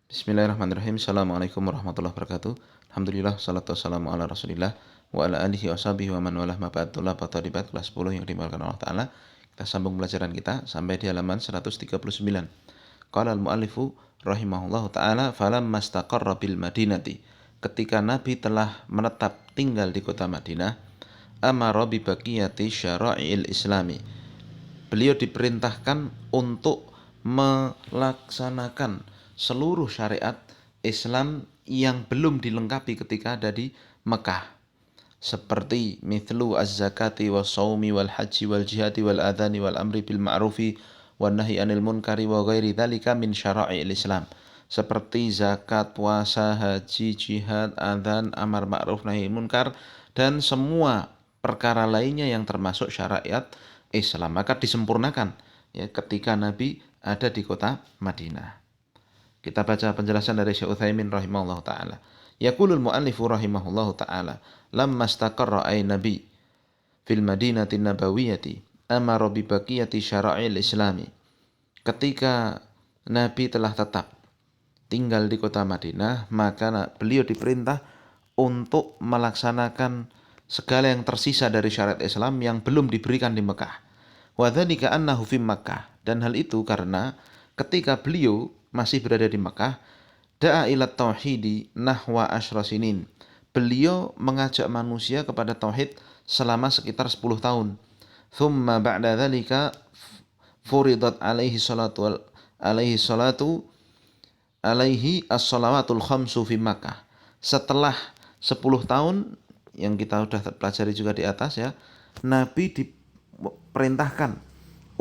Bismillahirrahmanirrahim. Assalamualaikum warahmatullahi wabarakatuh. Alhamdulillah, salatu wassalamu ala rasulillah wa ala alihi wa sahbihi wa man walah ma ba'd. Tullah Fataribat kelas 10 yang dimuliakan Allah Ta'ala. Kita sambung pelajaran kita sampai di halaman 139. Qala al-muallifu rahimahullahu ta'ala falamma istaqarra bil madinati. Ketika Nabi telah menetap tinggal di kota Madinah, amara bi baqiyati syara'il islami. Beliau diperintahkan untuk melaksanakan seluruh syariat Islam yang belum dilengkapi ketika ada di Mekah, seperti mithlu az-zakati was-shaumi wal haji wal jihadi wal adhani wal amri bil ma'rufi wan nahi anil munkari wa ghairi dzalika min syara'il Islam, seperti zakat, puasa, haji, jihad, adzan, amar ma'ruf nahi munkar, dan semua perkara lainnya yang termasuk syariat Islam. Maka disempurnakan ya ketika Nabi ada di kota Madinah. Kita baca penjelasan dari Syekh Utsaimin rahimahullahu taala. Yaqulul muallifu rahimahullahu taala, lamma istaqarra ay nabi fil madinati nabawiyyati amara bi baqiyati syara'il islami. Ketika Nabi telah tetap tinggal di kota Madinah, maka beliau diperintah untuk melaksanakan segala yang tersisa dari syariat Islam yang belum diberikan di Mekah. Wa dzalika annahu fi Makkah, dan hal itu karena ketika beliau masih berada di Mekah, da'a ila tauhidi nahwa asyrasinin. Beliau mengajak manusia kepada tauhid selama sekitar 10 tahun. Thumma ba'da dzalika furidat alaihi as-salawatul khamsu fi Makkah. Setelah 10 tahun yang kita sudah pelajari juga di atas ya, Nabi diperintahkan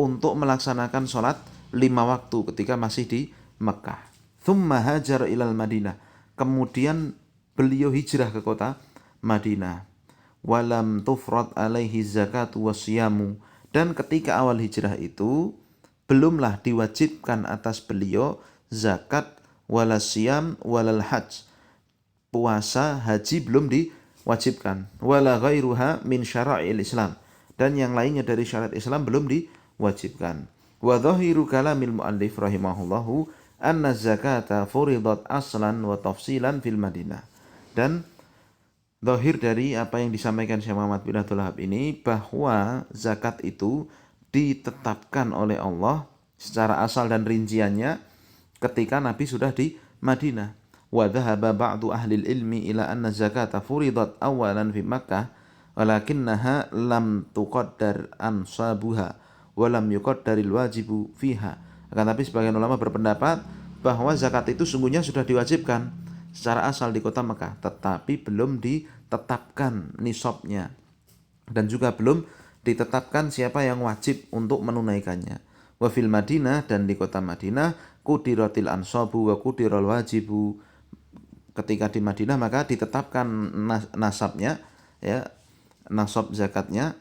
untuk melaksanakan sholat 5 waktu ketika masih di Mekah. Thumma hajar ilal Madinah. Kemudian beliau hijrah ke kota Madinah. Walam tufrad alaihi zakatu wasyamu. Dan ketika awal hijrah itu belumlah diwajibkan atas beliau zakat, wala siyam, walal hajj. Puasa, haji belum diwajibkan. Wala ghairuha min syara'il Islam. Dan yang lainnya dari syariat Islam belum diwajibkan. Wa dhahiru kalamil muallif rahimahullahu anna zakata furidat aslan wa tafsilan fil Madinah. Dan zahir dari apa yang disampaikan Syekh Muhammad bin Abdul Wahab ini, bahwa zakat itu ditetapkan oleh Allah secara asal dan rinciannya ketika Nabi sudah di Madinah. Wa dhahaba ba'du ahli ilmi ila anna zakata furidat awalan fi Makkah walakinnaha lam tuqaddar ansabuha wa lam yuqaddaril wajibu fiha. Akan tapi sebagian ulama berpendapat bahwa zakat itu sungguhnya sudah diwajibkan secara asal di kota Mekah, tetapi belum ditetapkan nisabnya dan juga belum ditetapkan siapa yang wajib untuk menunaikannya. Wa fil Madinah, dan di kota Madinah, qudiratil ansabu wa qudiral wajibu. Ketika di Madinah maka ditetapkan nasabnya ya, nisab zakatnya,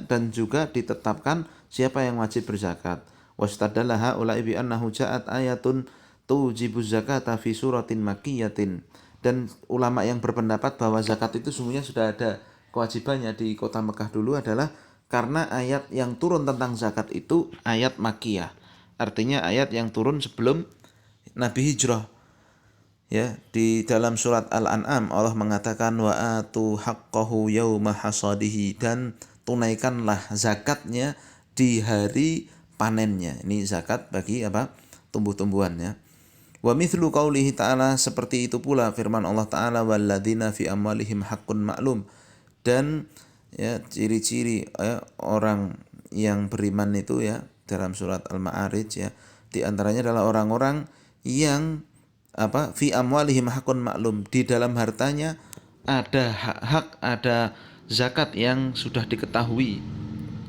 dan juga ditetapkan siapa yang wajib berzakat. Wastadallaha ulai bi annahu ja'at ayatun tujibu zakata fi suratin makkiyatin. Dan ulama yang berpendapat bahwa zakat itu sungguhnya sudah ada kewajibannya di kota Mekah dulu adalah karena ayat yang turun tentang zakat itu ayat makkiyah. Artinya ayat yang turun sebelum Nabi hijrah. Ya, di dalam surat Al-An'am Allah mengatakan wa atu haqqahu yauma hasadihi, dan tunaikanlah zakatnya di hari panennya. Ini zakat bagi apa? Tumbuh-tumbuhannya. Wa mithlu qaulihi ta'ala, seperti itu pula firman Allah Ta'ala, walladzina fi amwalihim haqqun ma'lum. Dan ya, ciri-ciri orang yang beriman itu ya dalam surat Al-Ma'arij ya, di antaranya adalah orang-orang yang fi amwalihim haqqun ma'lum, di dalam hartanya ada hak, ada zakat yang sudah diketahui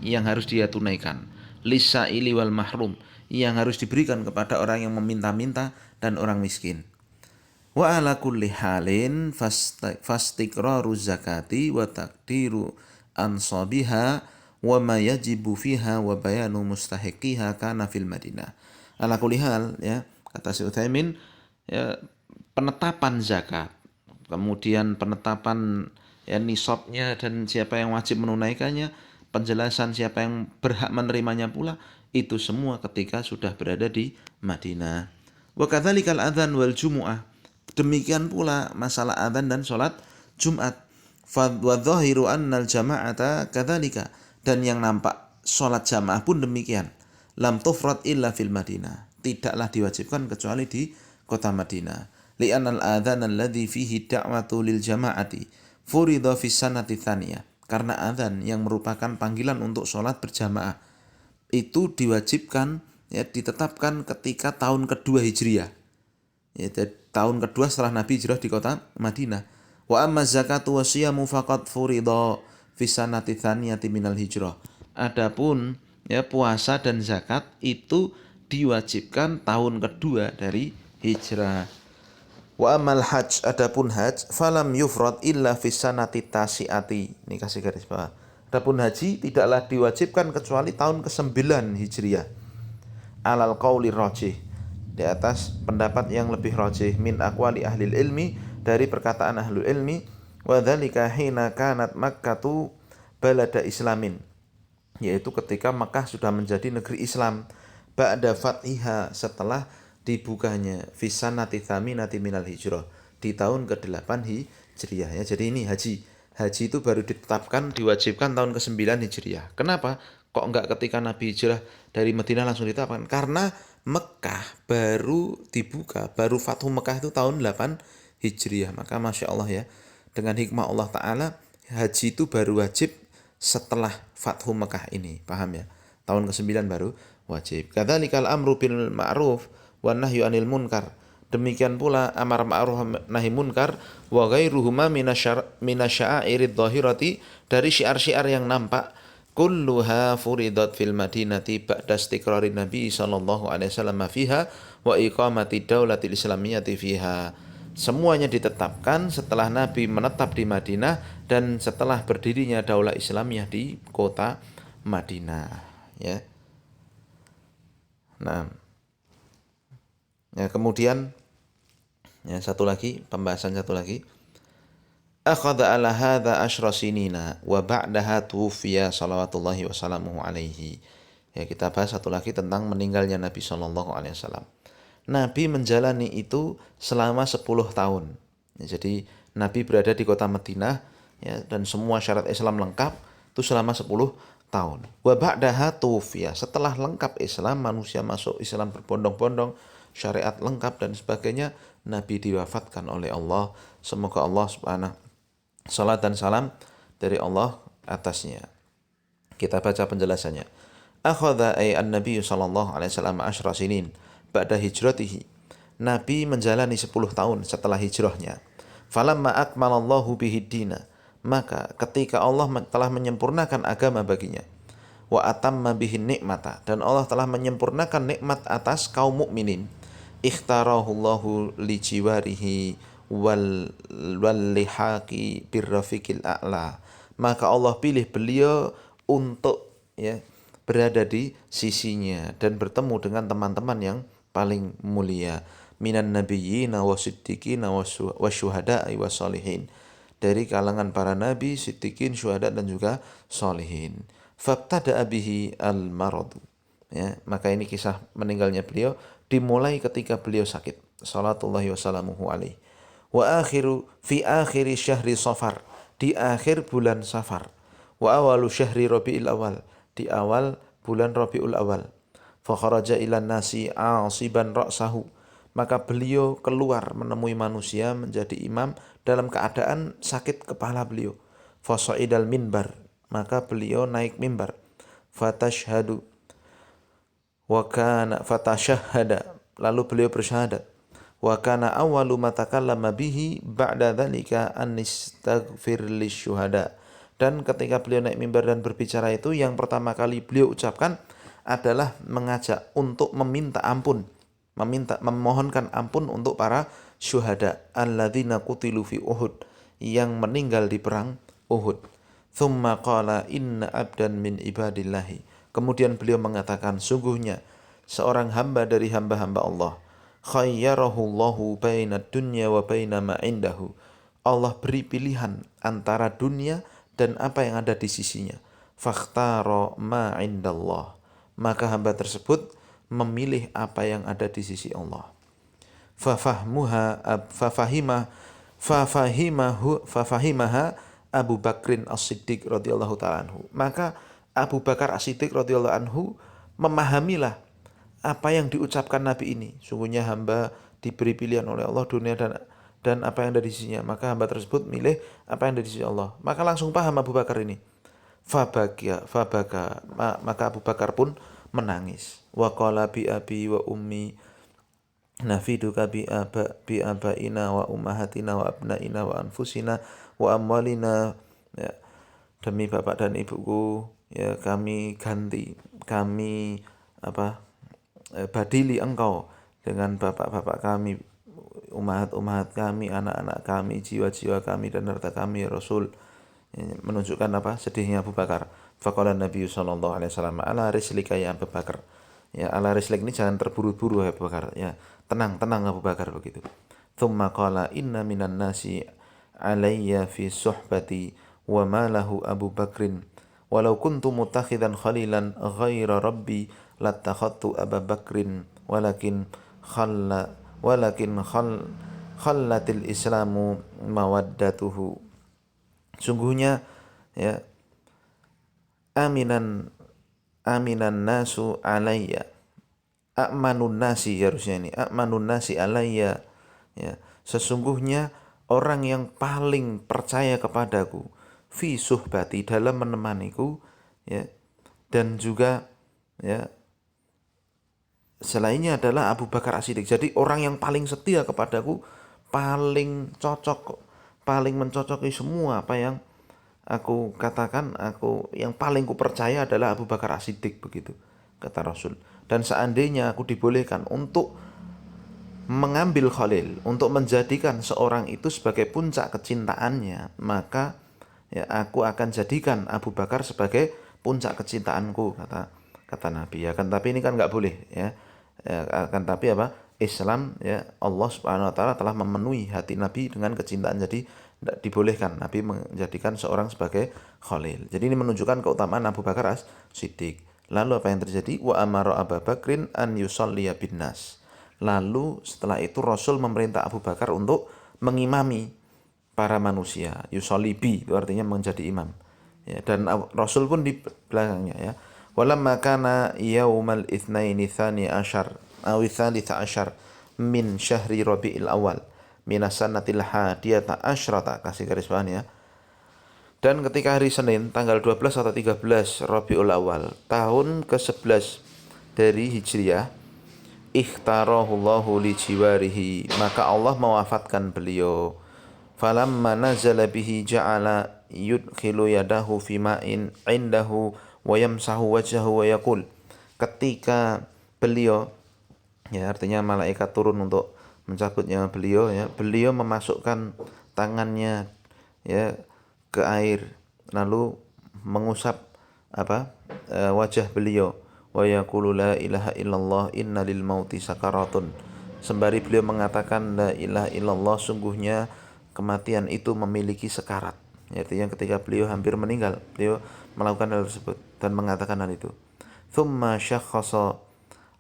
yang harus dia tunaikan. Lisaili wal mahrum, yang harus diberikan kepada orang yang meminta-minta dan orang miskin. Wa ala kulli halin fastiqraru zakati wa taqdiru ansabiha wa ma yajibu fiha wa bayanu mustahiqiha kana fil Madinah. Ala kulli hal ya, kata Syekh Utsaimin, ya, penetapan zakat, kemudian penetapan ya nisabnya dan siapa yang wajib menunaikannya, penjelasan siapa yang berhak menerimanya pula, itu semua ketika sudah berada di Madinah. Wa kadzalikal adzan wal jumu'ah. Demikian pula masalah adzan dan salat Jumat. Fa wa dhahiru annal jama'ata kadzalika. Dan yang nampak salat jamaah pun demikian. Lam tufrad illa fil Madinah. Tidaklah diwajibkan kecuali di kota Madinah. Li'anal adzan alladzi fihi da'watu lil jama'ati furida fis sanati tsaniyah. Karena adzan yang merupakan panggilan untuk sholat berjamaah itu diwajibkan, ya, ditetapkan ketika tahun kedua Hijriah, ya, tahun kedua setelah Nabi hijrah di kota Madinah. Wa amma zakatu wa siyamu faqad furida fis sanati tsaniyati minal hijrah. Adapun, ya, puasa dan zakat itu diwajibkan tahun kedua dari hijrah. Wa amal hajj, adapun hajj, falam yufrad illa fis sanati tasi'ati. Ini kasih garis bawah. Adapun haji tidaklah diwajibkan kecuali tahun ke-9 Hijriah. Alal qauli rajih, di atas pendapat yang lebih rajih, min aqwali ahli ilmi, dari perkataan ahlul ilmi. Wa dzalika hina kanat Makkatu balada islamin, yaitu ketika Makkah sudah menjadi negeri Islam. Ba'da fathiha, setelah dibukanya, fisanati tsaminati minal hijrah, di tahun ke-8 Hijriah, ya. Jadi ini haji itu baru ditetapkan diwajibkan tahun ke-9 Hijriah. Kenapa? Kok enggak ketika Nabi hijrah dari Madinah langsung ditetapkan? Karena Mekah baru dibuka, baru Fathu Mekah itu tahun 8 Hijriah. Maka Masya Allah, ya, dengan hikmah Allah Ta'ala, haji itu baru wajib setelah Fathu Mekah ini. Paham, ya? Tahun ke-9 baru wajib. Kadzalikal amru bil ma'ruf wa nahyu anil munkar. Demikian pula amar ma'ruf nahi munkar wa ghairuhuma minasya'airid dhahirati, dari syiar-syiar yang nampak, kulluha furidat fil madinati ba'da istiqrarin Nabi sallallahu alaihi wasallam fiha wa iqamati daulatil islamiyyati fiha. Semuanya ditetapkan setelah Nabi menetap di Madinah dan setelah berdirinya daulah Islamiyah di kota Madinah, ya. Nah, ya, kemudian, ya, pembahasan satu lagi. Akhadha ala hadza asyra sinina wa ba'daha tuwfiya salawatullahi wa salamuhu alaihi. Ya, kita bahas satu lagi tentang meninggalnya Nabi sallallahu alaihi wasallam. Nabi menjalani itu selama 10 tahun. Ya, jadi Nabi berada di kota Madinah, ya, dan semua syarat Islam lengkap itu selama 10 tahun. Wa ba'daha tuwfiya, setelah lengkap Islam, manusia masuk Islam berbondong-bondong, syariat lengkap dan sebagainya, Nabi diwafatkan oleh Allah. Semoga Allah Subhanahu, salat dan salam dari Allah atasnya. Kita baca penjelasannya. Akhadha ay an-nabiy sallallahu alaihi wasallam asyra sinin ba'da hijratihi. Nabi menjalani 10 tahun setelah hijrahnya. Falamma akmalallahu bihi dina, maka ketika Allah telah menyempurnakan agama baginya, wa atamma bihi nikmata, dan Allah telah menyempurnakan nikmat atas kaum mukminin, ikhtarahullahu li jiwarihi wal lihaqi birrafiqil a'la, maka Allah pilih beliau untuk, ya, berada di sisinya dan bertemu dengan teman-teman yang paling mulia, minan nabiyyina wasiddiqina wasyuhada'i wassalihin, dari kalangan para nabi, siddiqin, syuhada, dan juga sholihin. Fabtada'a bihi al-maradu, ya, maka ini kisah meninggalnya beliau dimulai ketika beliau sakit, salatullahi wassalamuhu alaihi. Wa fi akhiri syahri safar, di akhir bulan Safar. Wa awalu syahri Rabiul Awal, di awal bulan Rabiul Awal. Fa kharaja ilan nasi asiban ra'sahu, maka beliau keluar menemui manusia menjadi imam dalam keadaan sakit kepala beliau. Fa sa'idal minbar, maka beliau naik mimbar. Fatashhadu wa kana fatashahhada, lalu beliau bersyahadat. Wa kana awwalu ma takallama bihi ba'da dzalika an istaghfir lisyuhada, dan ketika beliau naik mimbar dan berbicara itu, yang pertama kali beliau ucapkan adalah mengajak untuk meminta ampun, memohonkan ampun untuk para syuhada alladzina qutilu fi Uhud, yang meninggal di perang Uhud. Tsumma qala inna abdan min ibadillahi, kemudian beliau mengatakan, sungguhnya seorang hamba dari hamba-hamba Allah, khayyarahullahu baina dunya wa baina ma indahu, Allah beri pilihan antara dunia dan apa yang ada di sisinya. Fakhtara ma indallah, maka hamba tersebut memilih apa yang ada di sisi Allah. fafahmuha fafahimaha Abu Bakrin As-Siddiq radhiyallahu taala anhu. Maka Abu Bakar As-Siddiq radhiyallahu anhu memahamilah apa yang diucapkan Nabi ini. Sungguhnya hamba diberi pilihan oleh Allah dunia dan apa yang ada di sisinya. Maka hamba tersebut milih apa yang ada di sisi Allah. Maka langsung paham Abu Bakar ini. Maka Abu Bakar pun menangis. Wa qala bi abi wa ummi nafiduka bi abaina wa ummahatina wa abnaina wa anfusina wa amwalina, ya, demi bapak dan ibuku, ya, kami ganti, kami badili engkau dengan bapak-bapak kami, umat kami, anak-anak kami, jiwa-jiwa kami dan harta kami, ya Rasul. Menunjukkan sedihnya Abu Bakar. Faqala Nabi sallallahu alaihi wasallam, ala rislika ya Abu Bakar. Ya, ala rislik ini jangan terburu-buru ya Abu Bakar. Ya, tenang Abu Bakar begitu. Tsumma qala inna minan nasi alayya fi suhbati wa ma lahu Abu Bakrin. Walau kuntu mutakhidan khalilan ghaira rabbi lattakhadtu Abu Bakrin walakin khallatil islamu mawaddatuhu. Sungguhnya, ya, aminan nasu alayya, a'manun nasi, harusnya ini a'manun nasi alayya, ya, sesungguhnya orang yang paling percaya kepadaku fi suhbati, dalam menemaniku, ya, dan juga, ya, selainnya adalah Abu Bakar As-Siddiq. Jadi orang yang paling setia kepadaku, paling cocok, paling mencocoki semua apa yang aku katakan, yang paling kupercaya adalah Abu Bakar As-Siddiq, begitu kata Rasul. Dan seandainya aku dibolehkan untuk mengambil khalil, untuk menjadikan seorang itu sebagai puncak kecintaannya, maka, ya, aku akan jadikan Abu Bakar sebagai puncak kecintaanku, kata Nabi. Ya kan, tapi ini kan nggak boleh, ya. Akan tapi Islam, ya, Allah Subhanahu wa taala telah memenuhi hati Nabi dengan kecintaan, jadi tidak dibolehkan Nabi menjadikan seorang sebagai khalil. Jadi ini menunjukkan keutamaan Abu Bakar As-Siddiq. Lalu apa yang terjadi? Wa amara Abu Bakrin an yusalliya bin nas. Lalu setelah itu Rasul memerintah Abu Bakar untuk mengimami para manusia. Yusalli bi itu artinya menjadi imam. Ya, dan Rasul pun di belakangnya, ya. Walamma kana yaumal itsnaini tsani asyar aw tsalits asyar min syahri Rabiul Awal minas sanatil hadiyata asyrata, kasih garis bawahan, ya. Dan ketika hari Senin tanggal 12 atau 13 Rabiul Awal tahun ke-11 dari Hijriah, ikhtarahullahu li jiwarihi, maka Allah mewafatkan beliau. Falamma nazala bihi ja'ala yudkhilu yadahu fi ma'in indahu wa yamsahu wajhahu wa yaqul. Ketika beliau, ya, artinya malaikat turun untuk mencabut nyawa beliau, ya, beliau memasukkan tangannya, ya, ke air lalu mengusap wajah beliau, wa yaqulu la ilaha illallah inna lil mauti sakaratun, sembari beliau mengatakan la ilaha illallah, sungguhnya kematian itu memiliki sekarat. Artinya ketika beliau hampir meninggal, beliau melakukan hal tersebut dan mengatakan hal itu. Thumma syakhasa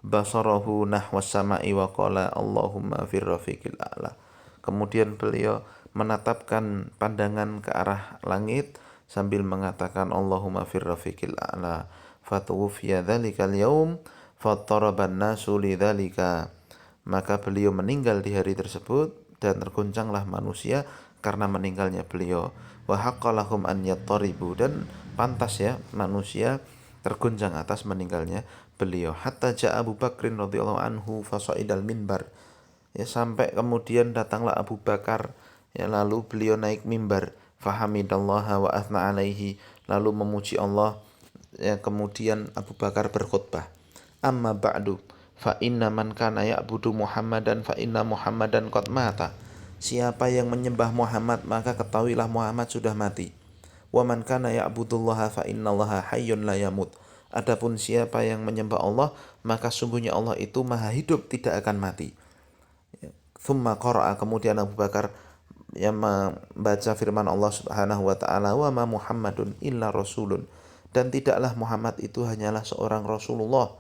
basarahu nahwas sama'i wa qala Allahumma fir rafiqil a'la. Kemudian beliau menatapkan pandangan ke arah langit sambil mengatakan Allahumma fir rafiqil a'la. Fatuwfiya dzalikal yaum fattaraban nasu lidzalika. Maka beliau meninggal di hari tersebut dan terguncanglah manusia karena meninggalnya beliau. Wa haqqalahum an yattaribu, dan pantas, ya, manusia terguncang atas meninggalnya beliau. Hatta ja'a Abu Bakrin radhiyallahu anhu fasa'idal minbar, ya, sampai kemudian datanglah Abu Bakar, ya, lalu beliau naik mimbar, fahamidallaha wa athna alaihi, lalu memuji Allah, ya, kemudian Abu Bakar berkhutbah. Amma ba'du fa inna man kana ya'budu Muhammadan fa inna Muhammadan qad mata. Siapa yang menyembah Muhammad, maka ketahuilah Muhammad sudah mati. Wa man kana ya'budullaha fa innallaha hayyun la yamut. Adapun siapa yang menyembah Allah, maka sungguhnya Allah itu maha hidup, tidak akan mati. Tsumma qara'a, kemudian Abu Bakar yang membaca firman Allah Subhanahu wa taala, wa ma Muhammadun illa rasulun, dan tidaklah Muhammad itu hanyalah seorang Rasulullah.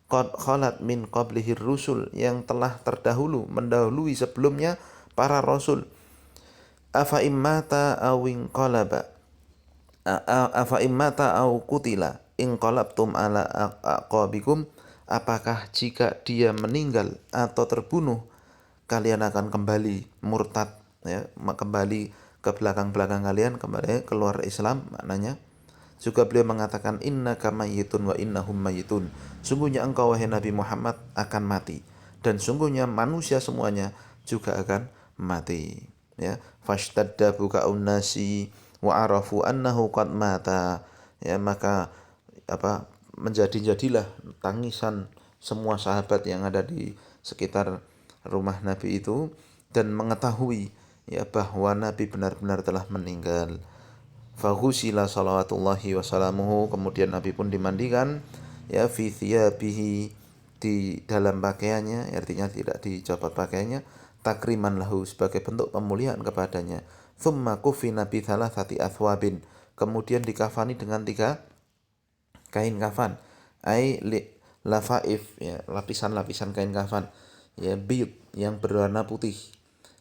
qad khalat min qablihir rusul, yang telah terdahulu mendahului sebelumnya para rasul. Afa immata aw inqalaba afa immata au kutila inqalabtum ala aqabikum, apakah jika dia meninggal atau terbunuh kalian akan kembali murtad, ya, kembali ke belakang-belakang kalian, kembali keluar Islam maknanya. Juga beliau mengatakan innaka mayyitun wa innahum mayyitun, sungguhnya engkau wahai Nabi Muhammad akan mati dan sungguhnya manusia semuanya juga akan mati, ya. Fashtadda buka'un nasi wa arafu annahu qad mata, ya, maka menjadilah tangisan semua sahabat yang ada di sekitar rumah Nabi itu dan mengetahui, ya, bahwa Nabi benar-benar telah meninggal. Faghusila salawatullahi wasalamuhu, kemudian Nabi pun dimandikan, ya, fi thiyabihi, di dalam pakaiannya, artinya tidak dicopot pakaiannya, takriman lahu, sebagai bentuk pemulihan kepadanya. Thumma kufina bi thalathati athwabin, kemudian dikafani dengan 3 kain kafan, lafaif, ya, lapisan-lapisan kain kafan, ya, bid, yang berwarna putih,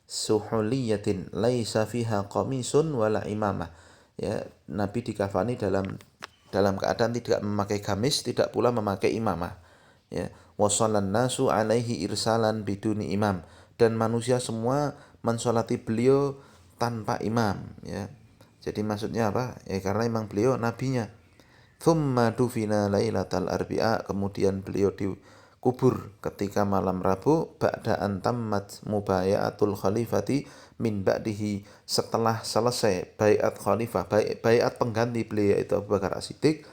suhuliyatin laisa fiha qamisun wala imamah, ya, Nabi dikafani dalam keadaan tidak memakai gamis, tidak pula memakai imamah, ya. Wassallan nasu alaihi irsalan biduni imam, dan manusia semua mensolati beliau tanpa imam, ya. Jadi maksudnya apa? Ya karena memang beliau nabinya. Thumma dufina lailatal arbi'a, kemudian beliau dikubur ketika malam Rabu, ba'da an tammat mubayatul khalifati min ba'dihi, setelah selesai baiat khalifah, baiat pengganti beliau itu Abu Bakar As-Siddiq,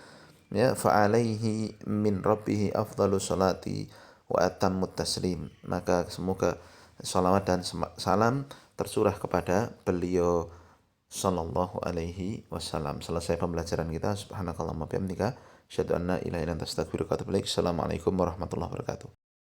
ya, fa alaihi min rabbih afdhalus salati wa atammut taslim, maka semoga salawat dan salam tercurah kepada beliau sallallahu alaihi wasallam. Selesai pembelajaran kita. Subhanakallahumma bihamdika asyhadu an la ilaha illa anta astaghfiruka wa atubu ilaik. Assalamualaikum warahmatullahi wabarakatuh.